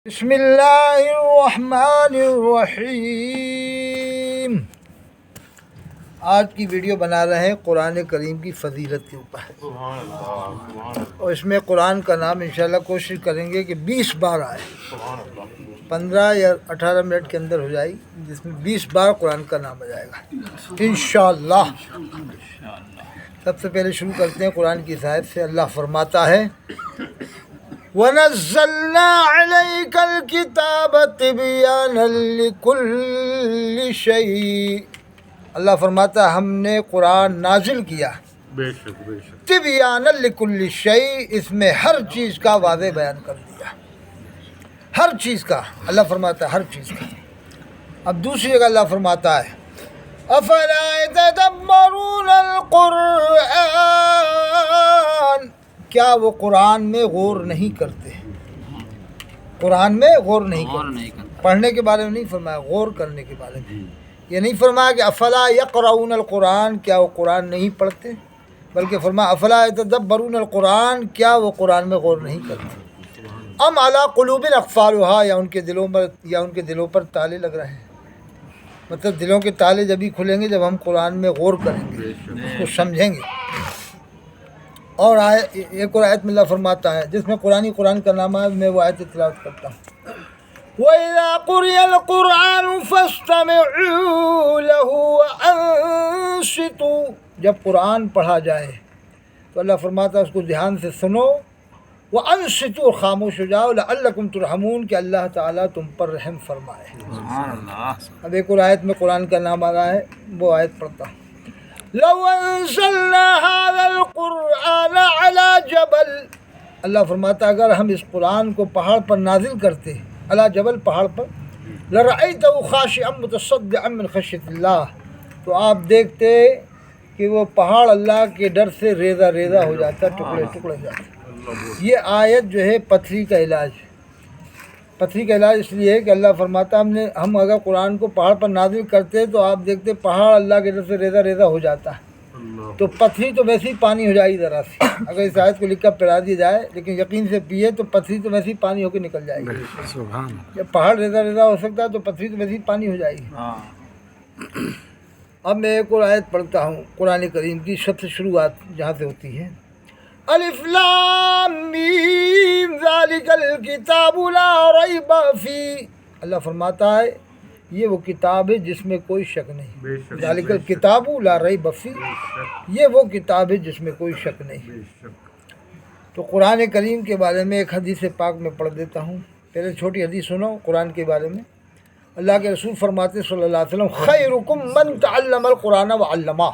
بسم اللہ الرحمن الرحیم۔ آج کی ویڈیو بنا رہے ہیں قرآن کریم کی فضیلت کے اوپر، اور اس میں قرآن کا نام انشاءاللہ کوشش کریں گے کہ 20 بار آئے، 15 یا 18 منٹ کے اندر ہو جائے، جس میں 20 بار قرآن کا نام آ جائے گا انشاءاللہ۔ سب سے پہلے شروع کرتے ہیں قرآن کی آیت سے۔ اللہ فرماتا ہے وَنَزَّلْنَا عَلَيْكَ الْكِتَابَ تِبْيَانًا لِكُلِّ شَيْءٍ۔ اللہ فرماتا ہے ہم نے قرآن نازل کیا تِبْيَانًا لِكُلِّ شَيْءٍ، اس میں ہر چیز کا واضح بیان کر دیا، ہر چیز کا۔ اللہ فرماتا ہے ہر چیز کا۔ اب دوسری جگہ اللہ فرماتا ہے أَفَلَا يَتَدَبَّرُونَ الْقُرْآنَ، کیا وہ قرآن میں غور نہیں کرتے؟ قرآن میں غور نہیں کرتے۔ پڑھنے کے بارے میں نہیں فرمایا، غور کرنے کے بارے میں۔ یہ نہیں فرمایا کہ افلا یقرؤون القرآن، کیا وہ قرآن نہیں پڑھتے، بلکہ فرمایا افلا یتدبرون القرآن، کیا وہ قرآن میں غور نہیں کرتے۔ ام علی قلوب اقفالها، یا ان کے دلوں پر تالے لگ رہے ہیں۔ مطلب دلوں کے تالے جب ہی کھلیں گے جب ہم قرآن میں غور کریں گے، اس کو سمجھیں گے۔ اور ایک اور آیت میں اللہ فرماتا ہے جس میں قرآن کا نام ہے، میں وہ آیت تلاوت کرتا ہوں۔ وَإِذَا قُرِئَ الْقُرْآنُ فَاسْتَمِعُوا لَهُ وَأَنصِتُوا، جب قرآن پڑھا جائے تو اللہ فرماتا ہے اس کو دھیان سے سنو، وَأَنصِتُوا، خاموش ہو جاؤ، لَعَلَّكُمْ تُرْحَمُونَ، کہ اللہ تعالیٰ تم پر رحم فرمائے۔ اب ایک اور آیت میں قرآن کا نام آ رہا ہے، وہ آیت پڑھتا ہوں۔ لو انزلنا هذا القرآن على جبل، اللہ فرماتا اگر ہم اس قرآن کو پہاڑ پر نازل کرتے، علی جبل، پہاڑ پر، لرأيته خاشعا متصدعا من خشیۃ اللہ، تو آپ دیکھتے کہ وہ پہاڑ اللہ کے ڈر سے ریزہ ریزہ ہو جاتا، ٹکڑے ٹکڑے ہو جاتا۔ یہ آیت جو ہے پتھری کا علاج، پتھری کا علاج اس لیے ہے کہ اللہ فرماتا ہم اگر قرآن کو پہاڑ پر نازل کرتے تو آپ دیکھتے پہاڑ اللہ کے ڈر سے ریزہ ریزہ ہو جاتا ہے، تو پتھری تو ویسے ہی پانی ہو جائے گی ذرا سی، اگر اس آیت کو لکھ کر پڑھا دی جائے، لیکن یقین سے پیے تو پتھری تو ویسے ہی پانی ہو کے نکل جائے گی۔ جب پہاڑ ریزہ ریزہ ہو سکتا ہے تو پتھری تو ویسے ہی پانی ہو جائے گی۔ اب میں ایک اور آیت پڑھتا ہوں قرآن کریم کی، سب سے شروعات جہاں سے ہوتی ہے۔ الف لام میم ذالک الکتاب لا ریب فی، اللہ فرماتا ہے یہ وہ کتاب ہے جس میں کوئی شک نہیں۔ ذالک الکتاب لا ریب فی، یہ وہ کتاب ہے جس میں کوئی شک نہیں۔ تو قرآن کریم کے بارے میں ایک حدیث پاک میں پڑھ دیتا ہوں، پہلے چھوٹی حدیث سنو قرآن کے بارے میں۔ اللہ کے رسول فرماتے صلی اللہ علیہ وسلم خیرکم من تعلم القرآن وعلمہ،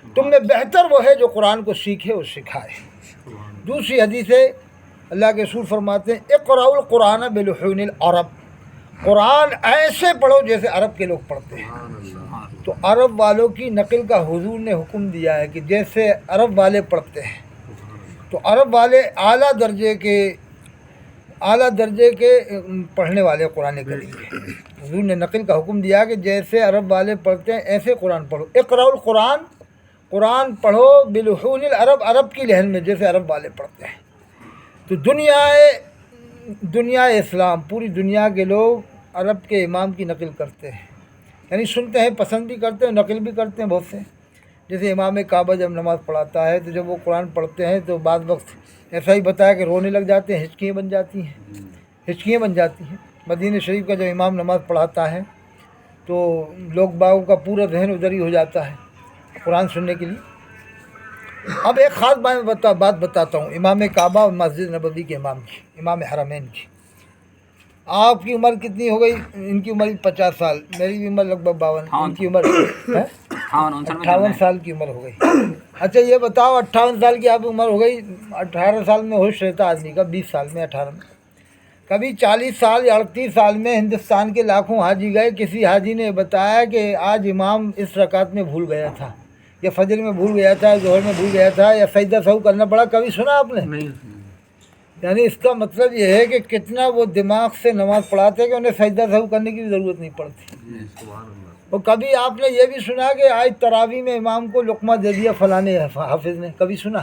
تم میں بہتر وہ ہے جو قرآن کو سیکھے اور سکھائے۔ دوسری حدیث ہے اللہ کے رسول فرماتے ہیں اقرأوا القرآن بلحون العرب، قرآن ایسے پڑھو جیسے عرب کے لوگ پڑھتے ہیں۔ تو عرب والوں کی نقل کا حضور نے حکم دیا ہے کہ جیسے عرب والے پڑھتے ہیں، تو عرب والے اعلیٰ درجے کے پڑھنے والے قرآن کریم کے حضور نے نقل کا حکم دیا کہ جیسے عرب والے پڑھتے ہیں ایسے قرآن پڑھو۔ اقرأوا القرآن، قرآن پڑھو بلحون العرب، عرب کی لہن میں جیسے عرب والے پڑھتے ہیں۔ تو دنیا اسلام، پوری دنیا کے لوگ عرب کے امام کی نقل کرتے ہیں، یعنی سنتے ہیں، پسند بھی کرتے ہیں، نقل بھی کرتے ہیں بہت سے۔ جیسے امام کعبہ جب نماز پڑھاتا ہے تو جب وہ قرآن پڑھتے ہیں تو بعض وقت ایسا ہی بتایا کہ رونے لگ جاتے ہیں، ہچکیاں بن جاتی ہیں۔ مدینہ شریف کا جب امام نماز پڑھاتا ہے تو لوگ باغوں کا پورا ذہن ادھر ہی ہو جاتا ہے قرآن سننے کے لیے۔ اب ایک خاص بات بتاتا ہوں امام کعبہ اور مسجد نبوی کے امام کی، امام حرمین کی۔ آپ کی عمر کتنی ہو گئی؟ ان کی عمر 50 سال، میری بھی عمر لگ بھگ 52، ان کی عمر 58 سال کی عمر ہو گئی۔ اچھا یہ بتاؤ 58 سال کی آپ عمر ہو گئی، 18 سال میں ہوش رہتا آدمی کا، 20 سال میں، 18 میں، کبھی 40 سال یا 38 سال میں ہندوستان کے لاکھوں حاجی گئے، کسی حاجی نے بتایا کہ آج امام اس رکعت میں بھول گیا تھا، یا فجر میں بھول گیا تھا، ظہر میں بھول گیا تھا، یا سجدہ سہو کرنا پڑا، کبھی سنا آپ نے؟ یعنی اس کا مطلب یہ ہے کہ کتنا وہ دماغ سے نماز پڑھاتے کہ انہیں سجدہ سہو کرنے کی بھی ضرورت نہیں پڑتی۔ اور کبھی آپ نے یہ بھی سنا کہ آج تراویح میں امام کو لقمہ دے دیا فلاں حافظ نے، کبھی سنا؟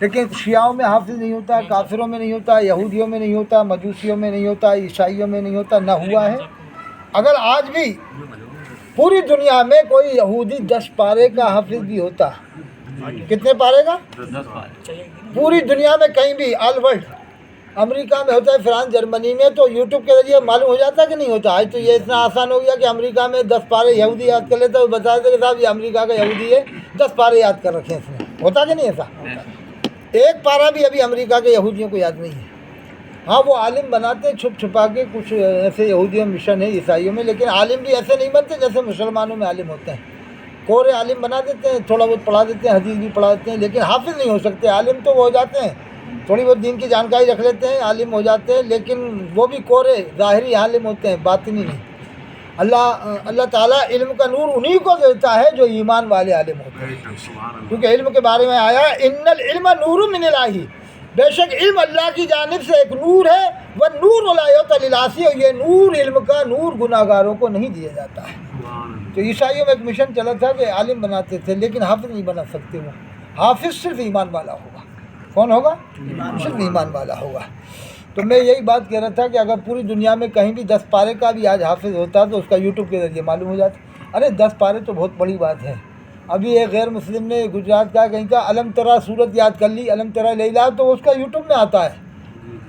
لیکن شیعوں میں حافظ نہیں ہوتا، کافروں میں نہیں ہوتا، یہودیوں میں نہیں ہوتا، مجوسیوں میں نہیں ہوتا، عیسائیوں میں نہیں ہوتا، نہ ہوا ہے۔ اگر آج بھی پوری دنیا میں کوئی یہودی 10 پارے کا حافظ بھی ہوتا، کتنے پارے کا؟ 10 پارے پوری دنیا میں کہیں بھی آل ورلڈ، امریکہ میں ہوتا ہے، فرانس، جرمنی میں، تو یوٹیوب کے ذریعے معلوم ہو جاتا کہ نہیں ہوتا؟ آج تو یہ اتنا آسان ہو گیا کہ امریکہ میں 10 پارے یہودی یاد کر لیتا ہے، وہ بتا دیتے کہ صاحب یہ امریکہ کا یہودی ہے، 10 پارے یاد کر رکھے ہیں اس نے۔ ہوتا کہ نہیں ایسا؟ ایک پارہ بھی ابھی امریکہ کے یہودیوں کو یاد نہیں ہے۔ ہاں وہ عالم بناتے ہیں چھپ چھپا کے، کچھ ایسے یہودیوں میں مشن ہے، عیسائیوں میں، لیکن عالم بھی ایسے نہیں بنتے جیسے مسلمانوں میں عالم ہوتے ہیں۔ کورے عالم بنا دیتے ہیں، تھوڑا بہت پڑھا دیتے ہیں، حدیث بھی پڑھا دیتے ہیں، لیکن حافظ نہیں ہو سکتے۔ عالم تو وہ ہو جاتے ہیں، تھوڑی بہت دین کی جانکاری رکھ لیتے ہیں، عالم ہو جاتے ہیں، لیکن وہ بھی کورے ظاہری عالم ہوتے ہیں، باطنی نہیں۔ اللہ تعالیٰ علم کا نور انہی کو دیتا ہے جو ایمان والے عالم ہوتے ہیں، کیونکہ علم کے بارے میں آیا ان العلم نور من الہ، بے شک علم اللہ کی جانب سے ایک نور ہے، وَالنُّورُ لَا يُؤْتَى لِلْعَاصِيِّ، اور یہ نور، علم کا نور، گناہ گاروں کو نہیں دیا جاتا ہے۔ تو عیسائیوں میں ایک مشن چلا تھا کہ عالم بناتے تھے، لیکن حافظ نہیں بنا سکتے۔ وہ حافظ صرف ایمان والا ہوگا۔ کون ہوگا؟ صرف ایمان والا ہوگا۔ تو میں یہی بات کہہ رہا تھا کہ اگر پوری دنیا میں کہیں بھی 10 پارے کا بھی آج حافظ ہوتا تو اس کا یوٹیوب کے ذریعے معلوم ہو جاتا۔ ارے 10 پارے تو بہت بڑی بات ہے۔ ابھی ایک غیر مسلم نے گجرات کا کہیں کا علم ترا صورت یاد کر لی، علم ترا لیلا، تو اس کا یوٹیوب میں آتا ہے۔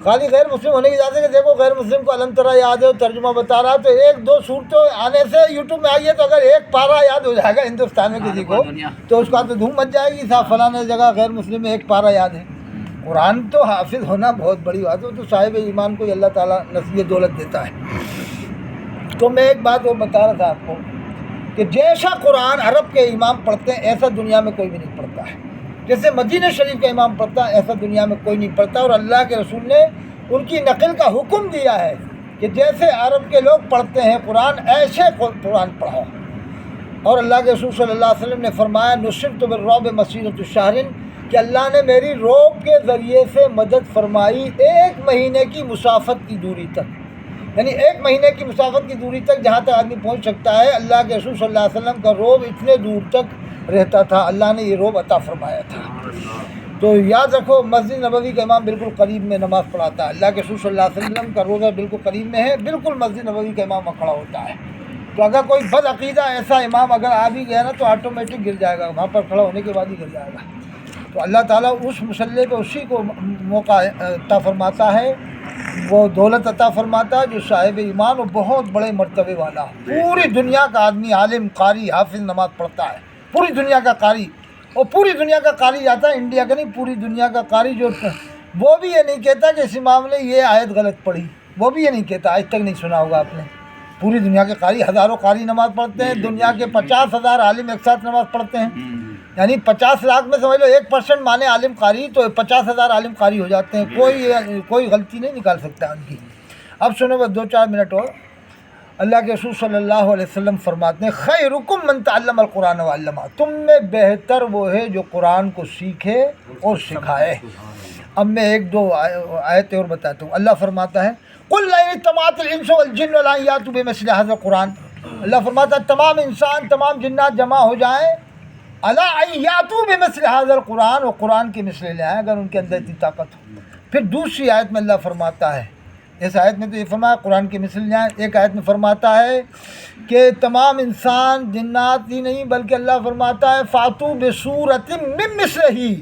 خالی غیر مسلم ہونے کی وجہ سے کہ دیکھو غیر مسلم کو علم ترا یاد ہے، ترجمہ بتا رہا، تو 1-2 صورتیں آنے سے یوٹیوب میں آئی ہے، تو اگر ایک پارہ یاد ہو جائے گا ہندوستان میں کسی کو تو اس کا تو دھوم مچ جائے گی، صاحب فلاں جگہ غیر مسلم میں ایک پارہ یاد ہے۔ قرآن تو حافظ ہونا بہت بڑی بات ہے، تو صاحب ایمان کو اللہ تعالیٰ نصیحت دولت دیتا ہے۔ تو میں ایک بات وہ بتا رہا تھا آپ کو کہ جیسا قرآن عرب کے امام پڑھتے ہیں ایسا دنیا میں کوئی بھی نہیں پڑھتا ہے، جیسے مدینہ شریف کا امام پڑھتا ہے ایسا دنیا میں کوئی نہیں پڑھتا، اور اللہ کے رسول نے ان کی نقل کا حکم دیا ہے کہ جیسے عرب کے لوگ پڑھتے ہیں قرآن ایسے قرآن پڑھو۔ اور اللہ کے رسول صلی اللہ علیہ وسلم نے فرمایا نصرت بالرعب مسیرۃ الشہر، کہ اللہ نے میری روب کے ذریعے سے مدد فرمائی 1 مہینے کی مسافت کی دوری تک، یعنی 1 مہینے کی مسافت کی دوری تک جہاں تک آدمی پہنچ سکتا ہے، اللہ کے رسول صلی اللہ علیہ وسلم کا روب اتنے دور تک رہتا تھا، اللہ نے یہ روب عطا فرمایا تھا۔ تو یاد رکھو مسجد نبوی کا امام بالکل قریب میں نماز پڑھاتا ہے، اللہ کے رسول صلی اللہ علیہ وسلم کا روزہ بالکل قریب میں ہے، بالکل مسجد نبوی کا امام کھڑا ہوتا ہے۔ تو اگر کوئی بد عقیدہ ایسا امام اگر آ بھی گیا نا تو آٹومیٹک گر جائے گا، وہاں پر کھڑا ہونے کے بعد ہی گر جائے گا۔ تو اللہ تعالیٰ اس مسئلے پہ اسی کو موقع عطا فرماتا ہے، وہ دولت عطا فرماتا ہے جو صاحب ایمان اور بہت بڑے مرتبے والا، پوری دنیا کا آدمی عالم، قاری، حافظ نماز پڑھتا ہے، پوری دنیا کا قاری، اور پوری دنیا کا قاری جاتا ہے، انڈیا کا نہیں، پوری دنیا کا قاری، جو وہ بھی یہ نہیں کہتا کہ اس امام نے یہ آیت غلط پڑھی، وہ بھی یہ نہیں کہتا، آج تک نہیں سنا ہوگا آپ نے۔ پوری دنیا کے قاری، ہزاروں قاری نماز پڑھتے ہیں، دنیا کے 50,000 عالم ایک ساتھ نماز پڑھتے ہیں، یعنی 50 لاکھ میں سمجھ لو 1% مانے عالم قاری تو 50,000 عالم قاری ہو جاتے ہیں، کوئی غلطی نہیں نکال سکتا ان کی۔ اب سنو بس 2-4 منٹ اور۔ اللہ کے رسول صلی اللہ علیہ وسلم فرماتے ہیں خیرکم من تعلم القرآن وعلمہ، تم میں بہتر وہ ہے جو قرآن کو سیکھے اور سکھائے۔ اب میں 1-2 آیتیں اور بتاتا ہوں۔ اللہ فرماتا ہے قل لئن اجتمعت الانس والجن لا یاتوا بمثل هذا القرآن، اللہ فرماتا ہے تمام انسان، تمام جنات جمع ہو جائیں، الا ان یاتوا بمثل هذا القرآن، وہ قرآن کے مثل لے آئیں اگر ان کے اندر اتنی طاقت ہو۔ پھر دوسری آیت میں اللہ فرماتا ہے، اس آیت میں تو یہ فرمایا قرآن کے مثل لے آئیں، ایک آیت میں فرماتا ہے کہ تمام انسان جنات ہی نہیں بلکہ اللہ فرماتا ہے فاتو بصورۃ من مثلہ،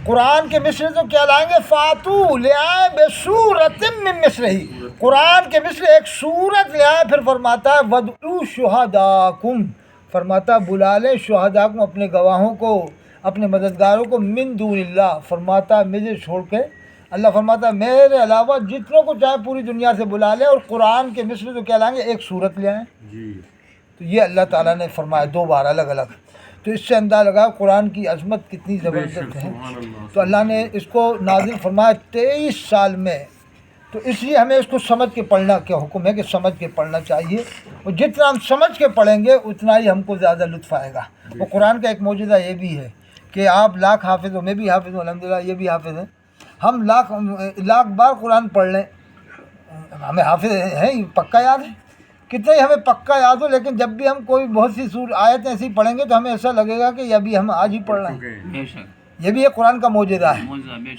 قرآن کے مثل تو کیا لائیں گے، فاتو لے آئیں بصورۃ من مثلہ، قرآن کے مثل ایک صورت لے آئیں۔ پھر فرماتا ہے وَادْعُوا شُهَدَاءَكُمْ، فرماتا بلا لیں شہداءکم، اپنے گواہوں کو، اپنے مددگاروں کو، من دون اللہ، فرماتا مجھے چھوڑ کے، اللہ فرماتا میرے علاوہ جتنوں کو چاہے پوری دنیا سے بلا لیں، اور قرآن کے مثل تو کیا لائیں گے، ایک صورت لے آئیں۔ تو یہ اللہ تعالیٰ نے فرمایا 2 بار الگ الگ۔ تو اس سے اندازہ لگا قرآن کی عظمت کتنی زبردست ہے۔ تو اللہ نے اس کو نازل فرمایا 23 سال میں، تو اس لیے ہمیں اس کو سمجھ کے پڑھنا کا حکم ہے کہ سمجھ کے پڑھنا چاہیے، اور جتنا ہم سمجھ کے پڑھیں گے اتنا ہی ہم کو زیادہ لطف آئے گا۔ اور قرآن کا ایک معجزہ یہ بھی ہے کہ آپ لاکھ حافظ ہو، میں بھی حافظ ہوں الحمدللہ، یہ بھی حافظ ہیں، ہم لاکھ بار قرآن پڑھ لیں، ہمیں حافظ ہیں پکا یاد ہے، کتنے ہی ہمیں پکا یاد ہو، لیکن جب بھی ہم کوئی بہت سی آیتیں ایسی پڑھیں گے تو ہمیں ایسا لگے گا کہ ابھی ہم آج ہی پڑھ رہے ہیں، یہ بھی ایک قرآن کا معجزہ ہے.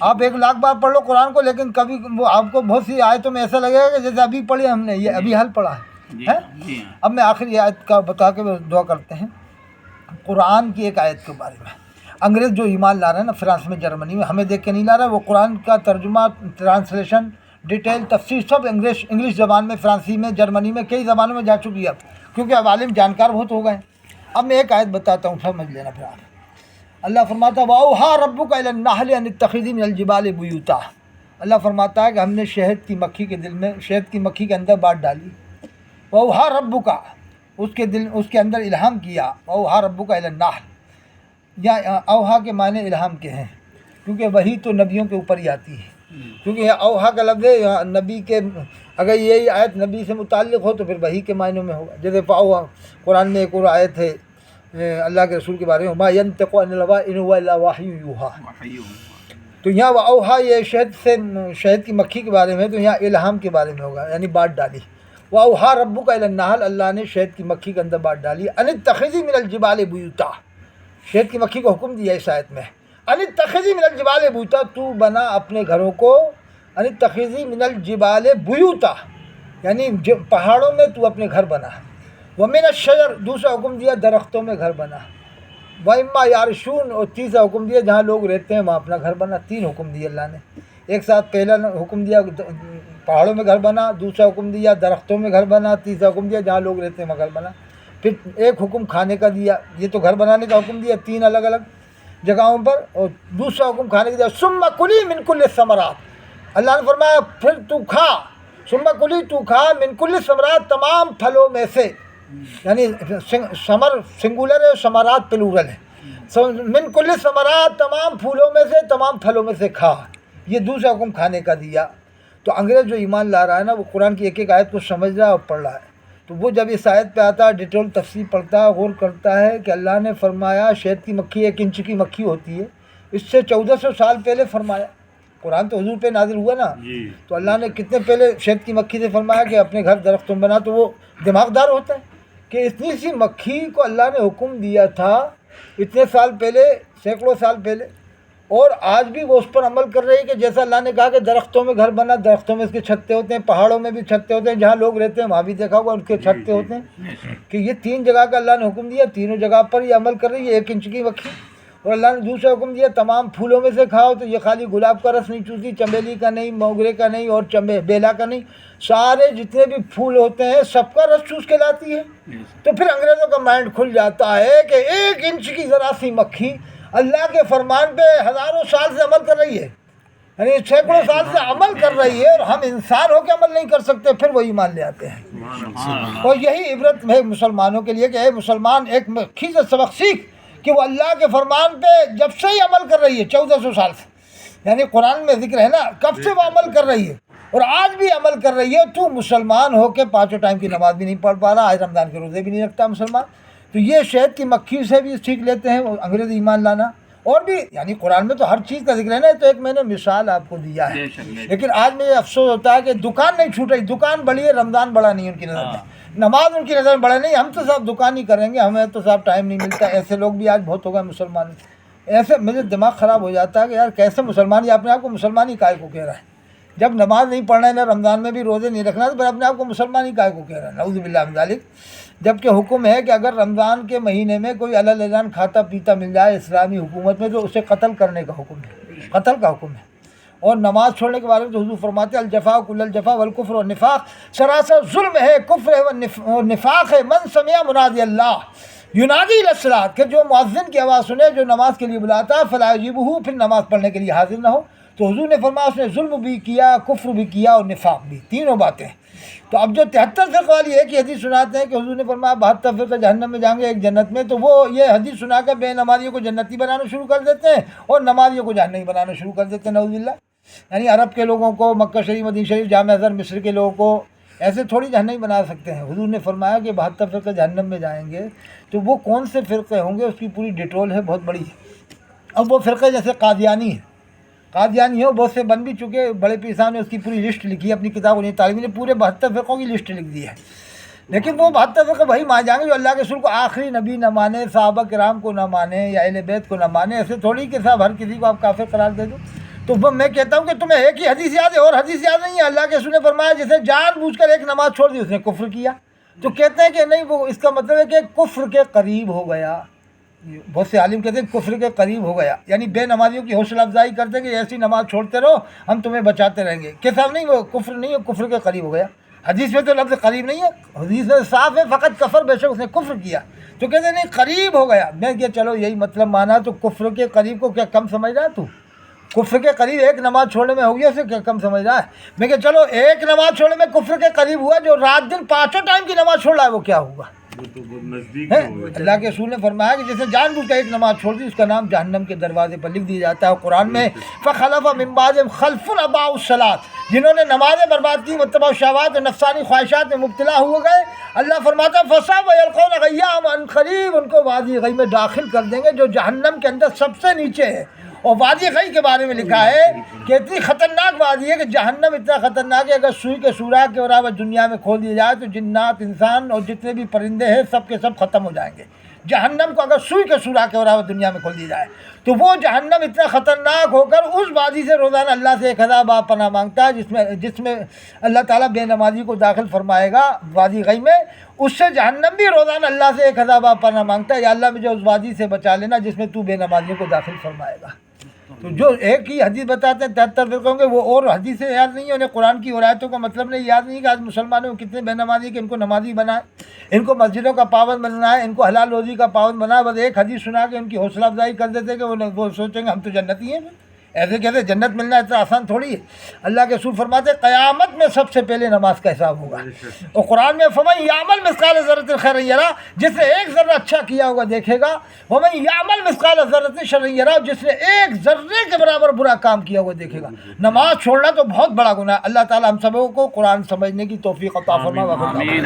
آپ 1,00,000 بار پڑھ لو قرآن کو، لیکن کبھی وہ آپ کو بہت سی آیتوں میں ایسا لگے گا کہ جیسے ابھی پڑھی ہم نے، یہ ابھی حل پڑھا ہے. اب میں آخری آیت کا بتا کے دعا کرتے ہیں. قرآن کی ایک آیت کے بارے میں، انگریز جو ایمان لا رہے ہیں نا فرانس میں، جرمنی میں، ہمیں دیکھ کے نہیں لا رہا، وہ قرآن کا ترجمہ، ٹرانسلیشن، ڈیٹیل، تفسیر سب انگلش زبان میں، فرانسی میں، جرمنی میں، کئی زبانوں میں جا چکی ہے اب، کیونکہ اب عالم جانکار بہت ہو گئے. اب میں ایک آیت بتاتا ہوں، سمجھ لینا پھر آپ. اللہ فرماتا ہے وَأَوْحَىٰ رَبُّكَ إِلَى النَّحْلِ أَنِ اتَّخِذِي مِنَ الْجِبَالِ بُيُوتًا. اللہ فرماتا ہے کہ ہم نے شہد کی مکھی کے دل میں، شہد کی مکھی کے اندر بات ڈالی. وَأَوْحَىٰ رَبُّكَ، اس کے اندر الہام کیا. وَأَوْحَىٰ رَبُّكَ إِلَى النَّحْلِ، یا اوحا کے معنی الہام کے ہیں، کیونکہ وہی تو نبیوں کے اوپر ہی آتی ہے. کیونکہ یہ اوحا کا لفظ ہے نبی کے، اگر یہی آیت نبی سے متعلق ہو تو پھر وہی کے معنوں میں ہوگا. جیسے قرآن میں ایک اور آیت ہے اللہ کے رسول کے بارے میں، ما ينطق عن الهوى ان هو الا وحی یوحی. تو یہاں اوحا یہ شہد کی مکھی کے بارے میں، تو یہاں الہام کے بارے میں ہوگا، یعنی بات ڈالی. وَأَوْحَىٰ رَبُّكَ إِلَى النَّحْلِ، اللہ نے شہد کی مکھی کے اندر بات ڈالی. أَنِ اتَّخِذِي مِنَ الْجِبَالِ بُيُوتًا، شہد کی مکھی کو حکم دیا اس آیت میں. أَنِ اتَّخِذِي مِنَ الْجِبَالِ بُيُوتًا، تو بنا اپنے گھروں کو. أَنِ اتَّخِذِي مِنَ الْجِبَالِ بُيُوتًا، یعنی پہاڑوں میں تو اپنے گھر بنا. وَمِنَ الشَّجَرِ، دوسرا حکم دیا درختوں میں گھر بنا. وَإِمَّا يَعْرِشُونَ، اور تیسرا حکم دیا جہاں لوگ رہتے ہیں وہاں اپنا گھر بنا. 3 حکم دیے اللہ نے ایک ساتھ. پہلا حکم دیا پہاڑوں میں گھر بنا، دوسرا حکم دیا درختوں میں گھر بنا، تیسرا حکم دیا جہاں لوگ رہتے ہیں وہاں گھر بنا. پھر ایک حکم کھانے کا دیا، یہ تو گھر بنانے کا حکم دیا 3 الگ الگ جگہوں پر، اور دوسرا حکم کھانے کا دیا. ثُمَّ کُلِی مِن کُلِّ الثَّمَرَاتِ، اللہ نے فرمایا پھر تو کھا. ثُمَّ کُلِی، تو کھا، مِن کُلِّ الثَّمَرَاتِ، تمام پھلوں میں سے، یعنی ثمر سنگولر ہے، ثمرات پلورل ہے. من کل ثمرات، تمام پھولوں میں سے، تمام پھلوں میں سے کھا. یہ دوسرا حکم کھانے کا دیا. تو انگریز جو ایمان لا رہا ہے نا، وہ قرآن کی ایک ایک آیت کو سمجھ رہا ہے اور پڑھ رہا ہے. تو وہ جب اس آیت پہ آتا ہے، ڈیٹیل تفسیر پڑھتا ہے، غور کرتا ہے کہ اللہ نے فرمایا شہد کی مکھی 1 انچ کی مکھی ہوتی ہے، اس سے 1400 سال پہلے فرمایا. قرآن تو حضور پہ نازل ہوا نا، تو اللہ نے کتنے پہلے شہد کی مکھی سے فرمایا کہ اپنے گھر درختوں میں بنا. تو وہ دماغدار ہوتا ہے کہ اتنی سی مکھی کو اللہ نے حکم دیا تھا اتنے سال پہلے، سینکڑوں سال پہلے، اور آج بھی وہ اس پر عمل کر رہی ہے کہ جیسا اللہ نے کہا کہ درختوں میں گھر بنا، درختوں میں اس کے چھتے ہوتے ہیں، پہاڑوں میں بھی چھتے ہوتے ہیں، جہاں لوگ رہتے ہیں وہاں بھی دیکھا ہوگا ان کے چھتے ہوتے ہیں. کہ یہ 3 جگہ کا اللہ نے حکم دیا، تینوں جگہ پر یہ عمل کر رہی ہے 1 انچ کی مکھی. اور اللہ نے دوسرا حکم دیا تمام پھولوں میں سے کھاؤ. تو یہ خالی گلاب کا رس نہیں چوستی، چمیلی کا نہیں، موگرے کا نہیں، اور بیلا کا نہیں، سارے جتنے بھی پھول ہوتے ہیں سب کا رس چوس کے لاتی ہے. تو پھر انگریزوں کا مائنڈ کھل جاتا ہے کہ 1 انچ کی ذرا سی مکھی اللہ کے فرمان پہ ہزاروں سال سے عمل کر رہی ہے، یعنی سینکڑوں سال سے عمل کر رہی ہے، اور ہم انسان ہو کے عمل نہیں کر سکتے. پھر وہ ایمان لے آتے ہیں. اور یہی عبرت ہے مسلمانوں کے لیے کہ اے مسلمان، ایک مکھی سے سبق سیکھ کہ وہ اللہ کے فرمان پہ جب سے ہی عمل کر رہی ہے 1400 سال سے، یعنی قرآن میں ذکر ہے نا کب سے وہ عمل کر رہی ہے، اور آج بھی عمل کر رہی ہے. تو مسلمان ہو کے 5 ٹائم کی نماز بھی نہیں پڑھ پا رہا، آج رمضان کے روزے بھی نہیں رکھتا مسلمان. تو یہ شہد کی مکھی سے بھی سیکھ لیتے ہیں انگریز ایمان لانا. اور بھی یعنی قرآن میں تو ہر چیز کا ذکر ہے نا. تو ایک میں نے مثال آپ کو دیا ہے، لیکن آج مجھے افسوس ہوتا ہے کہ دکان نہیں چھوٹ رہی. دکان بڑی ہے، رمضان بڑا نہیں ان کی نظر میں، نماز ان کی نظر میں بڑا نہیں. ہم تو صاحب دکان ہی کریں گے، ہمیں تو صاحب ٹائم نہیں ملتا. ایسے لوگ بھی آج بہت ہو گئے مسلمان. ایسے میرے دماغ خراب ہو جاتا ہے کہ یار کیسے مسلمان، یہ اپنے آپ کو مسلمان ہی کائے کو کہہ رہا ہے. جب نماز نہیں پڑھنا ہے نا، رمضان میں بھی روزے نہیں رکھنا، تو پھر اپنے آپ کو مسلمان ہی کائے کو کہہ رہا ہے. نعوذ باللہ من ذالک. جبکہ حکم ہے کہ اگر رمضان کے مہینے میں کوئی علل اذان کھاتا پیتا مل جائے اسلامی حکومت میں، تو اسے قتل کرنے کا حکم ہے، قتل کا حکم ہے. اور نماز چھوڑنے کے بارے میں تو حضور فرماتے ہیں الجفا کل الجفا والکفر والنفاق، سراسر ظلم ہے، کفر ہے اور نفاق ہے. من سمع منادی اللہ ینادی الی، کہ جو مؤذن کی آواز سنے، جو نماز کے لیے بلاتا ہے، فلا یجیبہ، پھر نماز پڑھنے کے لیے حاضر نہ ہو. تو حضور نے فرمایا اس نے ظلم بھی کیا، کفر بھی کیا اور نفاق بھی، تینوں باتیں. تو اب جو 73 فرقہ والی ایک ہی حدیث سناتے ہیں کہ حضور نے فرمایا 72 فرقہ جہنم میں جائیں گے، ایک جنت میں. تو وہ یہ حدیث سنا کر بے نمازیوں کو جنتی بنانا شروع کر دیتے ہیں اور نمازیوں کو جہنمی بنانا شروع کر دیتے ہیں. نعوذ باللہ. یعنی عرب کے لوگوں کو، مکہ شریف، مدینہ شریف، جامع ازہر مصر کے لوگوں کو ایسے تھوڑی جہنمی بنا سکتے ہیں. حضور نے فرمایا کہ 72 فرقہ جہنم میں جائیں گے. تو وہ کون سے فرقے ہوں گے اس کی پوری ڈیٹول ہے، بہت بڑی ہے. اب وہ فرقے جیسے قادیانی ہے، قادیانی ہو، بہت سے بن بھی چکے. بڑے پیر صاحب نے اس کی پوری لسٹ لکھی ہے اپنی کتاب تعلیم نے، پورے 72 فرقوں کی لسٹ لکھ دی ہے. لیکن وہ 72 فرقے وہی مان جائیں گے جو اللہ کے رسول کو آخری نبی نہ مانے، صحابہ کرام کو نہ مانے یا اہل بیت کو نہ مانے. ایسے تھوڑی کہ صاحب ہر کسی کو آپ کافر قرار دے دو. تو وہ میں کہتا ہوں کہ تمہیں ایک ہی حدیث یاد ہے اور حدیث یاد نہیں ہے. اللہ کے رسول نے فرمایا جسے جان بوجھ کر ایک نماز چھوڑ دی اس نے کفر کیا. تو کہتے ہیں کہ نہیں، وہ اس کا مطلب ہے کہ کفر کے قریب ہو گیا. بہت سے عالم کہتے ہیں کفر کے قریب ہو گیا، یعنی بے نمازیوں کی حوصلہ افزائی کرتے کہ ایسی نماز چھوڑتے رہو ہم تمہیں بچاتے رہیں گے. کہ صاحب نہیں، وہ کفر نہیں ہے، کفر کے قریب ہو گیا. حدیث میں تو لفظ قریب نہیں ہے، حدیث میں صاف ہے فقط کفر، بے شک اس نے کفر کیا. تو کہتے ہیں نہیں قریب ہو گیا. میں کہ چلو یہی مطلب مانا تو کفر کے قریب کو کیا کم سمجھ رہا ہے تو؟ کفر کے قریب ایک نماز چھوڑنے میں ہو گیا، اسے کیا کم سمجھ رہا ہے؟ میں کہ چلو ایک نماز چھوڑنے میں کفر کے قریب ہوا، جو رات دن 5 ٹائم کی نماز چھوڑ رہا ہے وہ کیا ہوگا؟ وہ تو بہت نزدیک ہے. ہو گئے. اللہ کے رسول نے فرمایا کہ جیسے جان بوجھ کر ایک نماز چھوڑ دی اس کا نام جہنم کے دروازے پر لکھ دیا جاتا ہے. قرآن میں فخلف من بعدهم خلف اضاعوا الصلاۃ، جنہوں نے نمازیں برباد کی، واتبعوا الشہوات، نفسانی خواہشات میں مبتلا ہو گئے. اللہ فرماتا ہے فسوف یلقون غیا، ان قریب ان کو وادی غی میں داخل کر دیں گے جو جہنم کے اندر سب سے نیچے ہے. اور وادی غی کے بارے میں لکھا ہے کہ اتنی خطرناک وادی ہے کہ جہنم اتنا خطرناک ہے اگر سوئی کے سوراخ کے برابر دنیا میں کھول دیا جائے تو جنات، انسان اور جتنے بھی پرندے ہیں سب کے سب ختم ہو جائیں گے. جہنم کو اگر سوئی کے سوراخ کے برابر دنیا میں کھول دیا جائے تو وہ جہنم اتنا خطرناک ہو کر اس وادی سے روزانہ اللہ سے 1000 بار پناہ مانگتا ہے جس میں اللہ تعالیٰ بے نمازی کو داخل فرمائے گا وادی غی میں. اس سے جہنم بھی روزانہ اللہ سے 1000 بار پناہ مانگتا ہے، یا اللہ مجھے اس وادی سے بچا لینا جس میں تو بے نمازیوں کو داخل فرمائے گا. تو جو ایک ہی حدیث بتاتے ہیں 73 فرقوں کے، وہ اور حدیثیں یاد نہیں ہیں، انہیں قرآن کی آیتوں کا مطلب نہیں یاد نہیں کہ آج مسلمانوں کو کتنے بے نمازی کہ ان کو نمازی بنائے، ان کو مسجدوں کا پابند بنائے، ان کو حلال روزی کا پابند بنائے. بس ایک حدیث سنا کے ان کی حوصلہ افزائی کر دیتے کہ وہ سوچیں گے ہم تو جنتی ہیں. ایسے کہتے جنت ملنا اتنا آسان تھوڑی ہے. اللہ کے رسول فرماتے قیامت میں سب سے پہلے نماز کا حساب ہوگا. اور قرآن میں فمن یعمل مثقال ذرۃ خیرا یرہ، جس نے ایک ذرہ اچھا کیا ہوگا دیکھے گا. ومن یعمل مثقال ذرۃ شرا یرہ، جس نے ایک ذرے کے برابر برا کام کیا ہوا دیکھے گا. نماز چھوڑنا تو بہت بڑا گناہ ہے. اللہ تعالی ہم سبوں کو قرآن سمجھنے کی توفیق عطا فرمائے.